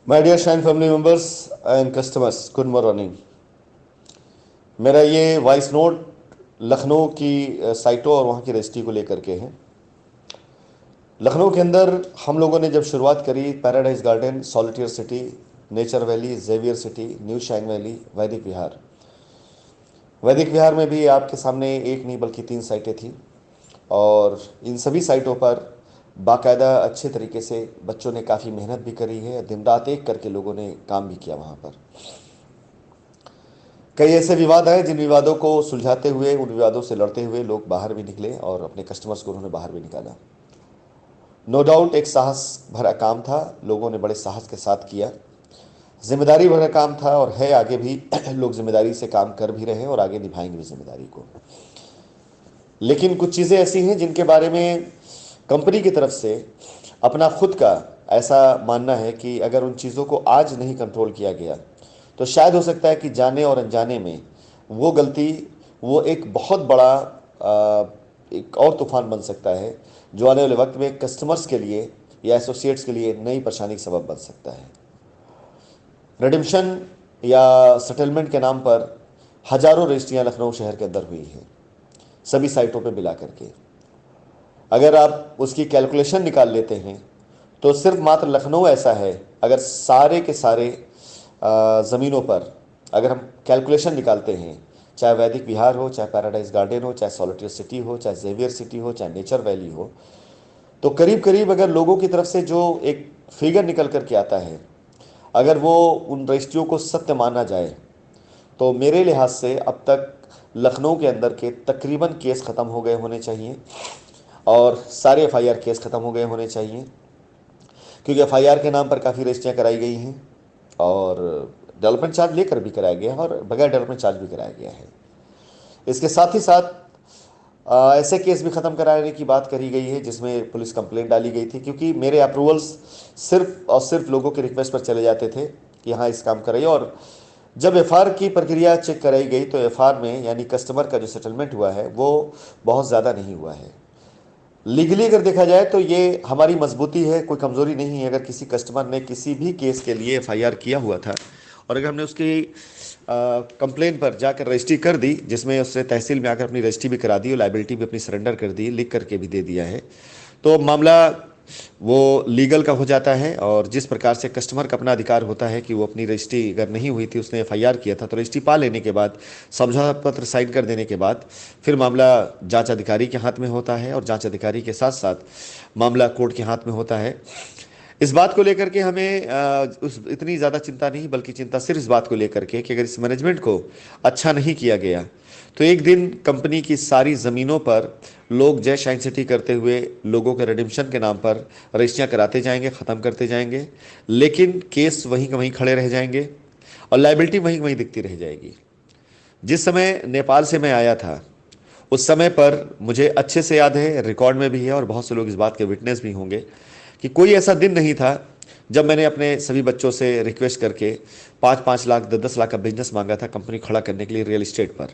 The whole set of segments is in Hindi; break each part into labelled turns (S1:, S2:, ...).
S1: My dear Shine family members and customers, good morning. मेरा ये वॉइस नोट लखनऊ की साइटों और वहाँ की रजिस्ट्री को लेकर के है। लखनऊ के अंदर हम लोगों ने जब शुरुआत करी, Paradise Garden, Solitaire City, Nature Valley, Xavier City, New Shine Valley, Vaidik Vihar. वैदिक विहार में भी आपके सामने एक नहीं बल्कि 3 साइटें थी, और इन सभी साइटों पर बाकायदा अच्छे तरीके से बच्चों ने काफ़ी मेहनत भी करी है। दिन रात एक करके लोगों ने काम भी किया वहाँ पर। कई ऐसे विवाद आए जिन विवादों को सुलझाते हुए, उन विवादों से लड़ते हुए लोग बाहर भी निकले और अपने कस्टमर्स को उन्होंने बाहर भी निकाला। नो डाउट एक साहस भरा काम था, लोगों ने बड़े साहस के साथ किया। जिम्मेदारी भरा काम था और है आगे भी लोग जिम्मेदारी से काम कर भी रहे हैं और आगे निभाएंगे भी जिम्मेदारी को। लेकिन कुछ चीज़ें ऐसी हैं जिनके बारे में कंपनी की तरफ से अपना खुद का ऐसा मानना है कि अगर उन चीज़ों को आज नहीं कंट्रोल किया गया तो शायद हो सकता है कि जाने और अनजाने में वो गलती, वो एक बहुत बड़ा एक और तूफान बन सकता है, जो आने वाले वक्त में कस्टमर्स के लिए या एसोसिएट्स के लिए नई परेशानी का सबब बन सकता है। रिडिम्पशन या सेटलमेंट के नाम पर हजारों रजिस्ट्रियां लखनऊ शहर के अंदर हुई हैं, सभी साइटों पे मिला करके। अगर आप उसकी कैलकुलेशन निकाल लेते हैं तो सिर्फ मात्र लखनऊ ऐसा है, अगर सारे के सारे ज़मीनों पर अगर हम कैलकुलेशन निकालते हैं, चाहे वैदिक विहार हो, चाहे पैराडाइज गार्डन हो, चाहे सॉलिटियर सिटी हो, चाहे जेवियर सिटी हो, चाहे नेचर वैली हो, तो करीब करीब अगर लोगों की तरफ से जो एक फिगर निकल करके आता है, अगर वो उन रजिस्ट्रियों को सत्य माना जाए, तो मेरे लिहाज से अब तक लखनऊ के अंदर के तकरीबन केस ख़त्म हो गए होने चाहिए और सारे एफआईआर केस ख़त्म हो गए होने चाहिए, क्योंकि एफआईआर के नाम पर काफ़ी रजिस्ट्रियाँ कराई गई हैं और डेवलपमेंट चार्ज लेकर भी कराया गया है और बगैर डेवलपमेंट चार्ज भी कराया गया है। इसके साथ ही साथ ऐसे केस भी ख़त्म कराने की बात करी गई है जिसमें पुलिस कंप्लेंट डाली गई थी, क्योंकि मेरे अप्रूवल्स सिर्फ और सिर्फ लोगों के रिक्वेस्ट पर चले जाते थे कि हाँ इस काम कराइए, और जब एफआर की प्रक्रिया चेक कराई गई तो एफआर में यानी कस्टमर का जो सेटलमेंट हुआ है वो बहुत ज़्यादा नहीं हुआ है। लीगली अगर देखा जाए तो ये हमारी मजबूती है, कोई कमज़ोरी नहीं है। अगर किसी कस्टमर ने किसी भी केस के लिए एफआईआर किया हुआ था और अगर हमने उसकी कंप्लेन पर जाकर रजिस्ट्री कर दी, जिसमें उसने तहसील में आकर अपनी रजिस्ट्री भी करा दी और लाइबिलिटी भी अपनी सरेंडर कर दी, लिख करके भी दे दिया है, तो मामला वो लीगल का हो जाता है। और जिस प्रकार से कस्टमर का अपना अधिकार होता है कि वो अपनी रजिस्ट्री अगर नहीं हुई थी, उसने एफआईआर किया था, तो रजिस्ट्री पा लेने के बाद, समझौता पत्र साइन कर देने के बाद फिर मामला जांच अधिकारी के हाथ में होता है और जांच अधिकारी के साथ साथ मामला कोर्ट के हाथ में होता है। इस बात को लेकर के हमें उस इतनी ज़्यादा चिंता नहीं, बल्कि चिंता सिर्फ इस बात को लेकर के कि अगर इस मैनेजमेंट को अच्छा नहीं किया गया तो एक दिन कंपनी की सारी ज़मीनों पर लोग जय शाइन सिटी करते हुए लोगों के रिडिम्पशन के नाम पर रजिस्ट्रियाँ कराते जाएंगे, ख़त्म करते जाएंगे, लेकिन केस वहीं के वहीं खड़े रह जाएंगे और लाइबिलिटी वहीं वहीं दिखती रह जाएगी। जिस समय नेपाल से मैं आया था उस समय पर मुझे अच्छे से याद है, रिकॉर्ड में भी है और बहुत से लोग इस बात के विटनेस भी होंगे, कि कोई ऐसा दिन नहीं था जब मैंने अपने सभी बच्चों से रिक्वेस्ट करके 5-5 लाख 10-10 लाख का बिजनेस मांगा था कंपनी खड़ा करने के लिए रियल इस्टेट पर।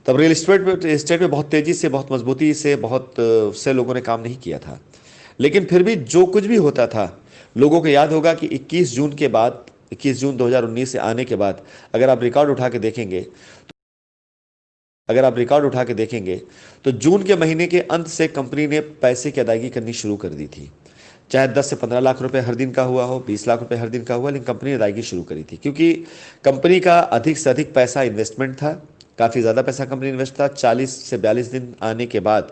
S1: तब रियल इस्टेट में बहुत तेज़ी से, बहुत मजबूती से, बहुत से लोगों ने काम नहीं किया था। लेकिन फिर भी जो कुछ भी होता था, लोगों को याद होगा कि 21 जून के बाद, 21 जून 2019 से आने के बाद अगर आप रिकॉर्ड उठा के देखेंगे, तो जून के महीने के अंत से कंपनी ने पैसे की अदायगी करनी शुरू कर दी थी। चाहे 10 से 15 लाख रुपए हर दिन का हुआ हो, 20 लाख रुपए हर दिन का हुआ, लेकिन कंपनी ने अदायगी शुरू करी थी, क्योंकि कंपनी का अधिक से अधिक पैसा इन्वेस्टमेंट था। काफ़ी ज़्यादा पैसा कंपनी इन्वेस्ट था। 40 से 42 दिन आने के बाद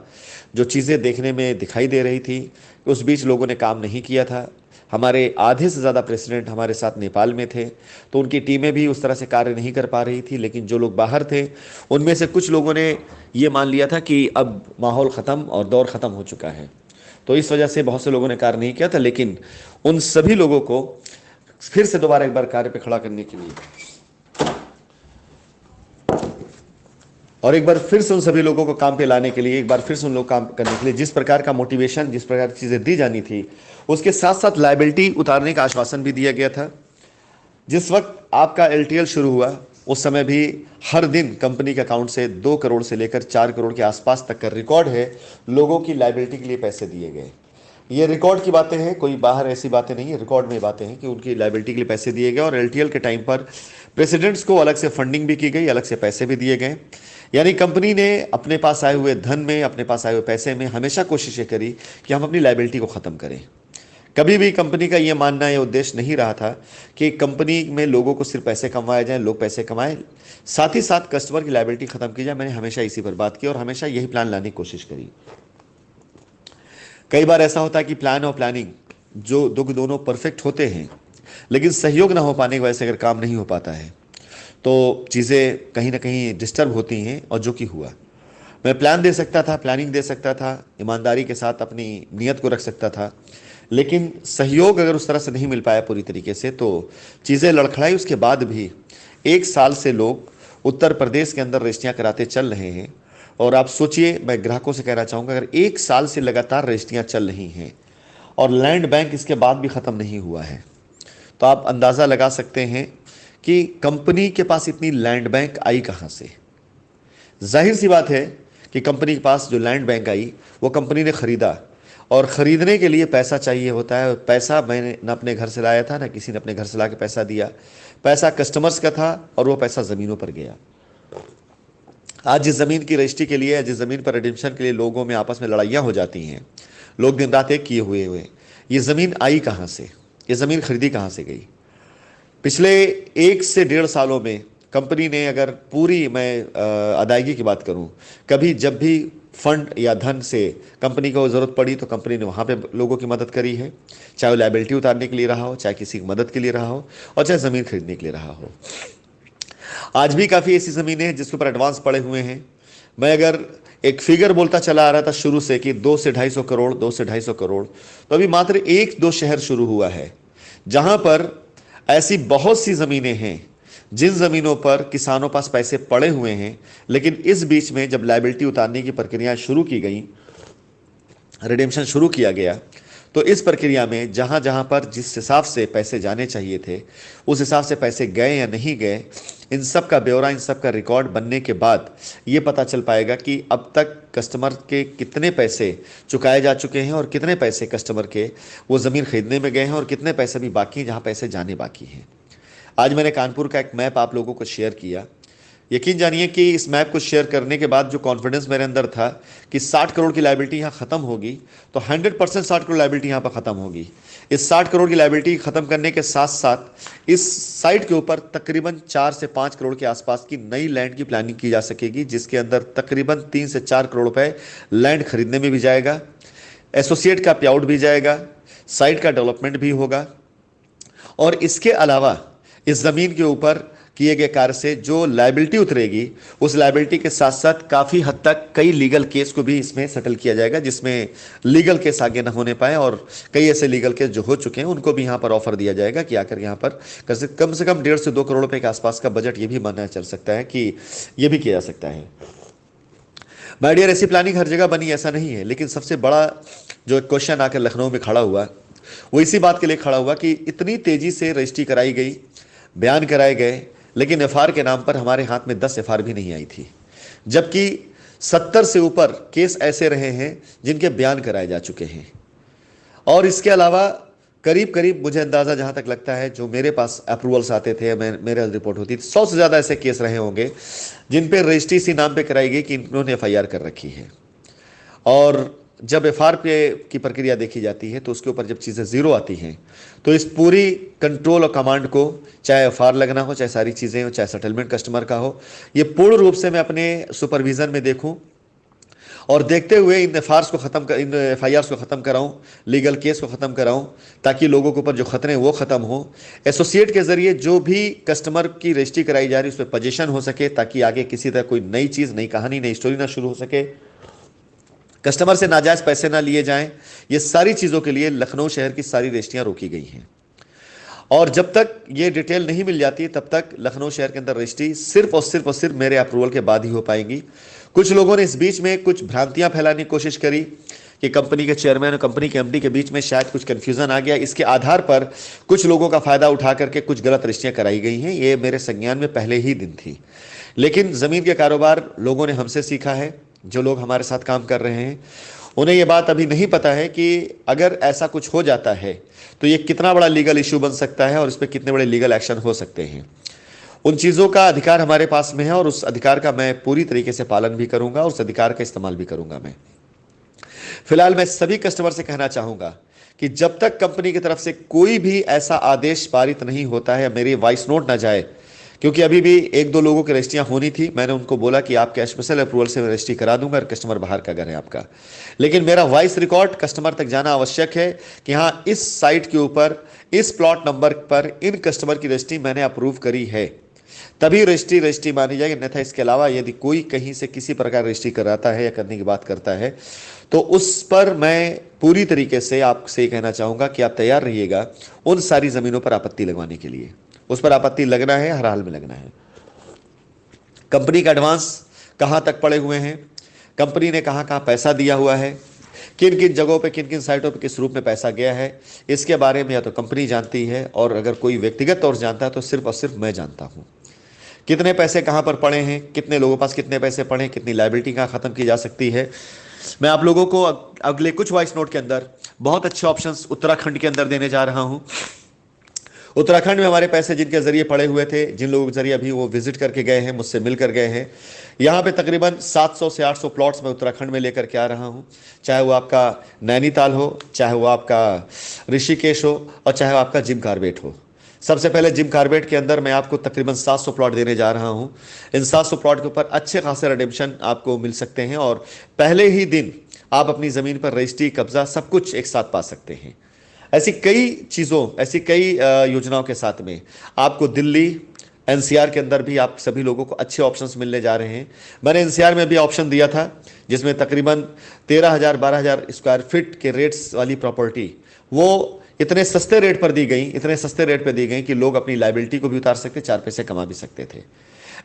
S1: जो चीज़ें देखने में दिखाई दे रही थी, उस बीच लोगों ने काम नहीं किया था। हमारे आधे से ज़्यादा प्रेसिडेंट हमारे साथ नेपाल में थे, तो उनकी टीमें भी उस तरह से कार्य नहीं कर पा रही थी। लेकिन जो लोग बाहर थे उनमें से कुछ लोगों ने ये मान लिया था कि अब माहौल ख़त्म और दौर ख़त्म हो चुका है, तो इस वजह से बहुत से लोगों ने कार्य नहीं किया था। लेकिन उन सभी लोगों को फिर से दोबारा एक बार कार्य पे खड़ा करने के लिए और एक बार फिर से उन सभी लोगों को काम पे लाने के लिए, एक बार फिर से उन लोग काम करने के लिए जिस प्रकार का मोटिवेशन, जिस प्रकार की चीज़ें दी जानी थी, उसके साथ साथ लायबिलिटी उतारने का आश्वासन भी दिया गया था। जिस वक्त आपका एलटीएल शुरू हुआ उस समय भी हर दिन कंपनी के अकाउंट से 2 करोड़ से लेकर 4 करोड़ के आसपास तक का रिकॉर्ड है, लोगों की लायबिलिटी के लिए पैसे दिए गए। ये रिकॉर्ड की बातें हैं, कोई बाहर ऐसी बातें नहीं है, रिकॉर्ड में बातें हैं कि उनकी लायबिलिटी के लिए पैसे दिए गए और एलटीएल के टाइम पर प्रेसिडेंट्स को अलग से फंडिंग भी की गई, अलग से पैसे भी दिए गए। यानी कंपनी ने अपने पास आए हुए धन में, अपने पास आए हुए पैसे में हमेशा कोशिशें करी कि हम अपनी लायबिलिटी को ख़त्म करें। कभी भी कंपनी का यह मानना या उद्देश्य नहीं रहा था कि कंपनी में लोगों को सिर्फ पैसे कमाए जाएं, लोग पैसे कमाएं, साथ ही साथ कस्टमर की लायबिलिटी खत्म की जाए। मैंने हमेशा इसी पर बात की और हमेशा यही प्लान लाने की कोशिश करी। कई बार ऐसा होता है कि प्लान और प्लानिंग जो दोनों परफेक्ट होते हैं, लेकिन सहयोग ना हो पाने की वजह से अगर काम नहीं हो पाता है तो चीज़ें कहीं ना कहीं डिस्टर्ब होती हैं। और जो कि हुआ, मैं प्लान दे सकता था, प्लानिंग दे सकता था, ईमानदारी के साथ अपनी नीयत को रख सकता था, लेकिन सहयोग अगर उस तरह से नहीं मिल पाया पूरी तरीके से तो चीज़ें लड़खड़ाई। उसके बाद भी 1 साल से लोग उत्तर प्रदेश के अंदर रजिस्ट्रियाँ कराते चल रहे हैं। और आप सोचिए, मैं ग्राहकों से कहना चाहूँगा, अगर 1 साल से लगातार रजिस्ट्रियाँ चल रही हैं और लैंड बैंक इसके बाद भी ख़त्म नहीं हुआ है, तो आप अंदाज़ा लगा सकते हैं कि कंपनी के पास इतनी लैंड बैंक आई कहाँ से। जाहिर सी बात है कि कंपनी के पास जो लैंड बैंक आई वो कंपनी ने ख़रीदा, और ख़रीदने के लिए पैसा चाहिए होता है। पैसा मैंने न अपने घर से लाया था, न किसी ने अपने घर से ला के पैसा दिया। पैसा कस्टमर्स का था और वो पैसा ज़मीनों पर गया। आज जिस ज़मीन की रजिस्ट्री के लिए, जिस ज़मीन पर रिडेम्पशन के लिए लोगों में आपस में लड़ाइयाँ हो जाती हैं, लोग दिन रात एक किए हुए, ये ज़मीन आई कहाँ से, ये ज़मीन खरीदी कहाँ से गई। पिछले 1 से 1.5 सालों में कंपनी ने, अगर पूरी मैं अदायगी की बात करूं, कभी जब भी फंड या धन से कंपनी को ज़रूरत पड़ी तो कंपनी ने वहाँ पे लोगों की मदद करी है, चाहे वो लायबिलिटी उतारने के लिए रहा हो, चाहे किसी की मदद के लिए रहा हो, और चाहे ज़मीन खरीदने के लिए रहा हो। आज भी काफ़ी ऐसी ज़मीनें हैं जिसके ऊपर एडवांस पड़े हुए हैं। मैं अगर एक फिगर बोलता चला आ रहा था शुरू से कि 2 से 250 करोड़, 2 से 250 करोड़, तो अभी मात्र 1-2 शहर शुरू हुआ है जहाँ पर ऐसी बहुत सी ज़मीनें हैं जिन ज़मीनों पर किसानों पास पैसे पड़े हुए हैं। लेकिन इस बीच में जब लायबिलिटी उतारने की प्रक्रिया शुरू की गई, रिडेम्पशन शुरू किया गया, तो इस प्रक्रिया में जहाँ जहाँ पर जिस हिसाब से पैसे जाने चाहिए थे उस हिसाब से पैसे गए या नहीं गए, इन सब का ब्यौरा, इन सब का रिकॉर्ड बनने के बाद ये पता चल पाएगा कि अब तक कस्टमर के कितने पैसे चुकाए जा चुके हैं और कितने पैसे कस्टमर के वो ज़मीन खरीदने में गए हैं और कितने पैसे भी बाकी हैं जहाँ पैसे जाने बाकी हैं। आज मैंने कानपुर का एक मैप आप लोगों को शेयर किया। यकीन जानिए कि इस मैप को शेयर करने के बाद जो कॉन्फिडेंस मेरे अंदर था कि 60 करोड़ की लायबिलिटी यहाँ ख़त्म होगी, तो 100% 60 करोड़ लायबिलिटी यहाँ पर ख़त्म होगी। इस 60 करोड़ की लायबिलिटी ख़त्म करने के साथ साथ इस साइट के ऊपर तकरीबन 4 से 5 करोड़ के आसपास की नई लैंड की प्लानिंग की जा सकेगी, जिसके अंदर तकरीबन 3 से 4 करोड़ रुपए लैंड खरीदने में भी जाएगा, एसोसिएट का पे आउट भी जाएगा, साइट का डेवलपमेंट भी होगा। और इसके अलावा इस ज़मीन के ऊपर किए गए कार्य से जो लायबिलिटी उतरेगी, उस लायबिलिटी के साथ साथ काफ़ी हद तक कई लीगल केस को भी इसमें सेटल किया जाएगा, जिसमें लीगल केस आगे ना होने पाए। और कई ऐसे लीगल केस जो हो चुके हैं उनको भी यहाँ पर ऑफर दिया जाएगा कि आकर यहाँ पर कम से कम 1.5 से 2 करोड़ रुपए के आसपास का बजट ये भी माना चल सकता है कि ये भी किया जा सकता है। माय डियर, ऐसी प्लानिंग हर जगह बनी ऐसा नहीं है, लेकिन सबसे बड़ा जो क्वेश्चन आकर लखनऊ में खड़ा हुआ वो इसी बात के लिए खड़ा हुआ कि इतनी तेज़ी से रजिस्ट्री कराई गई, बयान कराए गए, लेकिन एफआर के नाम पर हमारे हाथ में 10 एफआर भी नहीं आई थी, जबकि 70 से ऊपर केस ऐसे रहे हैं जिनके बयान कराए जा चुके हैं। और इसके अलावा करीब करीब मुझे अंदाज़ा जहाँ तक लगता है, जो मेरे पास अप्रूवल्स आते थे, मेरे रिपोर्ट होती थी, 100 से ज़्यादा ऐसे केस रहे होंगे जिन पे रजिस्ट्री इसी नाम पे कराई गई कि इन्होंने एफआईआर कर रखी है। और जब एफआर पे की प्रक्रिया देखी जाती है तो उसके ऊपर जब चीज़ें ज़ीरो आती हैं तो इस पूरी कंट्रोल और कमांड को, चाहे एफआर लगना हो, चाहे सारी चीज़ें हो, चाहे सेटलमेंट कस्टमर का हो, ये पूर्ण रूप से मैं अपने सुपरविज़न में देखूं और देखते हुए इन एफआर को ख़त्म कर, इन एफआईआर को ख़त्म कराऊं, लीगल केस को ख़त्म कराऊं, ताकि लोगों के ऊपर जो खतरे हैं वो ख़त्म हो। एसोसिएट के ज़रिए जो भी कस्टमर की रजिस्ट्री कराई जा रही है उस पर पोजीशन हो सके, ताकि आगे किसी तरह कोई नई चीज़, नई कहानी, नई स्टोरी ना शुरू हो सके, कस्टमर से नाजायज़ पैसे ना लिए जाएं। ये सारी चीज़ों के लिए लखनऊ शहर की सारी रजिस्ट्रियाँ रोकी गई हैं। और जब तक ये डिटेल नहीं मिल जाती तब तक लखनऊ शहर के अंदर रजिस्ट्री सिर्फ और सिर्फ मेरे अप्रूवल के बाद ही हो पाएंगी। कुछ लोगों ने इस बीच में कुछ भ्रांतियां फैलाने की कोशिश करी कि कंपनी के चेयरमैन और कंपनी के एमडी के बीच में शायद कुछ कन्फ्यूज़न आ गया। इसके आधार पर कुछ लोगों का फ़ायदा उठा करके कुछ गलत रजिस्ट्रियाँ कराई गई हैं। ये मेरे संज्ञान में पहले ही दिन थी, लेकिन ज़मीन के कारोबार लोगों ने हमसे सीखा है, जो लोग हमारे साथ काम कर रहे हैं उन्हें ये बात अभी नहीं पता है कि अगर ऐसा कुछ हो जाता है तो ये कितना बड़ा लीगल इशू बन सकता है और इस पर कितने बड़े लीगल एक्शन हो सकते हैं। उन चीज़ों का अधिकार हमारे पास में है और उस अधिकार का मैं पूरी तरीके से पालन भी करूंगा और उस अधिकार का इस्तेमाल भी करूंगा। मैं फिलहाल मैं सभी कस्टमर से कहना चाहूंगा कि जब तक कंपनी की तरफ से कोई भी ऐसा आदेश पारित नहीं होता है या मेरी वॉइस नोट ना जाए, क्योंकि अभी भी एक दो लोगों की रजिस्ट्रियां होनी थी, मैंने उनको बोला कि आपके स्पेशल अप्रूवल से मैं रजिस्ट्री करा दूंगा और कस्टमर बाहर का घर है आपका, लेकिन मेरा वॉइस रिकॉर्ड कस्टमर तक जाना आवश्यक है कि हाँ इस साइट के ऊपर इस प्लॉट नंबर पर इन कस्टमर की रजिस्ट्री मैंने अप्रूव करी है, तभी रजिस्ट्री मानी जाएगी। अन्यथा इसके अलावा यदि कोई कहीं से किसी प्रकार रजिस्ट्री कराता है या करने की बात करता है तो उस पर मैं पूरी तरीके से आपसे कहना चाहूंगा कि आप तैयार रहिएगा उन सारी जमीनों पर आपत्ति लगवाने के लिए। उस पर आपत्ति लगना है, हर हाल में लगना है। कंपनी का एडवांस कहां तक पड़े हुए हैं, कंपनी ने कहां कहां पैसा दिया हुआ है, किन किन जगहों पे किन किन साइटों पे किस रूप में पैसा गया है, इसके बारे में या तो कंपनी जानती है और अगर कोई व्यक्तिगत तौर से जानता है तो सिर्फ और सिर्फ मैं जानता हूं। कितने पैसे कहां पर पड़े हैं, कितने लोगों के पास कितने पैसे पड़े, कितनी लायबिलिटी कहां खत्म की जा सकती है, मैं आप लोगों को अगले कुछ वॉइस नोट के अंदर बहुत अच्छे ऑप्शंस उत्तराखंड के अंदर देने जा रहा हूं। उत्तराखंड में हमारे पैसे जिनके जरिए पड़े हुए थे, जिन लोगों के जरिए अभी वो विजिट करके गए हैं, मुझसे मिलकर गए हैं, यहाँ पे तकरीबन 700 से 800 प्लॉट्स मैं उत्तराखंड में लेकर के आ रहा हूँ। चाहे वो आपका नैनीताल हो, चाहे वो आपका ऋषिकेश हो और चाहे वो आपका जिम कार्बेट हो। सबसे पहले जिम कार्बेट के अंदर मैं आपको तकरीबन 700 प्लॉट देने जा रहा हूं। इन 700 प्लॉट के ऊपर अच्छे खासे रिडेम्पशन आपको मिल सकते हैं और पहले ही दिन आप अपनी ज़मीन पर रजिस्ट्री, कब्जा सब कुछ एक साथ पा सकते हैं। ऐसी कई चीज़ों, ऐसी कई योजनाओं के साथ में आपको दिल्ली एनसीआर के अंदर भी आप सभी लोगों को अच्छे ऑप्शंस मिलने जा रहे हैं। मैंने एनसीआर में भी ऑप्शन दिया था जिसमें तकरीबन 13,000-12,000 स्क्वायर फीट के रेट्स वाली प्रॉपर्टी वो इतने सस्ते रेट पर दी गई, इतने सस्ते रेट पर दी गई कि लोग अपनी लायबिलिटी को भी उतार सकते, 4 पैसे कमा भी सकते थे।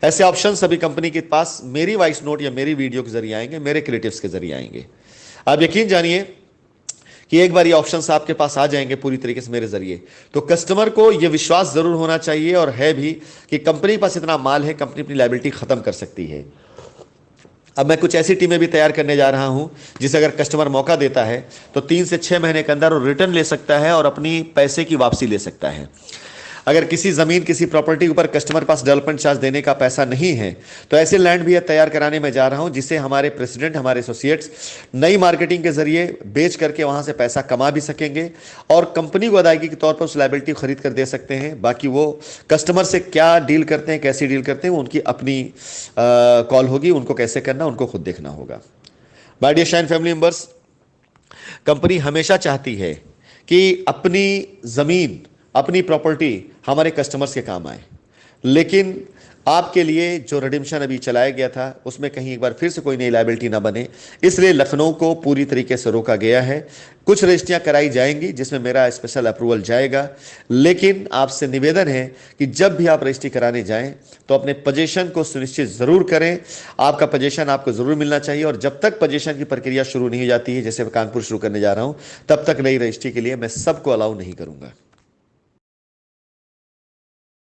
S1: ऐसे ऑप्शन सभी कंपनी के पास मेरी वॉइस नोट या मेरी वीडियो के जरिए आएंगे, मेरे क्रिएटिव्स के जरिए आएंगे। आप यकीन जानिए कि एक बार ये ऑप्शंस आपके पास आ जाएंगे पूरी तरीके से मेरे जरिए, तो कस्टमर को ये विश्वास जरूर होना चाहिए और है भी कि कंपनी के पास इतना माल है, कंपनी अपनी लायबिलिटी खत्म कर सकती है। अब मैं कुछ ऐसी टीमें भी तैयार करने जा रहा हूं जिसे अगर कस्टमर मौका देता है तो 3 से 6 महीने के अंदर वो रिटर्न ले सकता है और अपनी पैसे की वापसी ले सकता है। अगर किसी ज़मीन, किसी प्रॉपर्टी के ऊपर कस्टमर पास डेवलपमेंट चार्ज देने का पैसा नहीं है तो ऐसे लैंड भी तैयार कराने में जा रहा हूं जिसे हमारे प्रेसिडेंट, हमारे एसोसिएट्स नई मार्केटिंग के जरिए बेच करके वहां से पैसा कमा भी सकेंगे और कंपनी को अदायगी के तौर पर उस लायबिलिटी खरीद कर दे सकते हैं। बाकी वो कस्टमर से क्या डील करते हैं, कैसी डील करते हैं, वो उनकी अपनी कॉल होगी, उनको कैसे करना उनको खुद देखना होगा। My dear Shine family members, company हमेशा चाहती है कि अपनी ज़मीन, अपनी प्रॉपर्टी हमारे कस्टमर्स के काम आए, लेकिन आपके लिए जो रिडेम्पशन अभी चलाया गया था उसमें कहीं एक बार फिर से कोई नई लायबिलिटी ना बने, इसलिए लखनऊ को पूरी तरीके से रोका गया है। कुछ रजिस्ट्रियां कराई जाएंगी जिसमें मेरा स्पेशल अप्रूवल जाएगा, लेकिन आपसे निवेदन है कि जब भी आप रजिस्ट्री कराने जाएं तो अपने पोजीशन को सुनिश्चित जरूर करें। आपका पोजीशन आपको जरूर मिलना चाहिए और जब तक पोजीशन की प्रक्रिया शुरू नहीं हो जाती है, जैसे मैं कानपुर शुरू करने जा रहा हूं, तब तक नई रजिस्ट्री के लिए मैं सबको अलाउ नहीं करूंगा।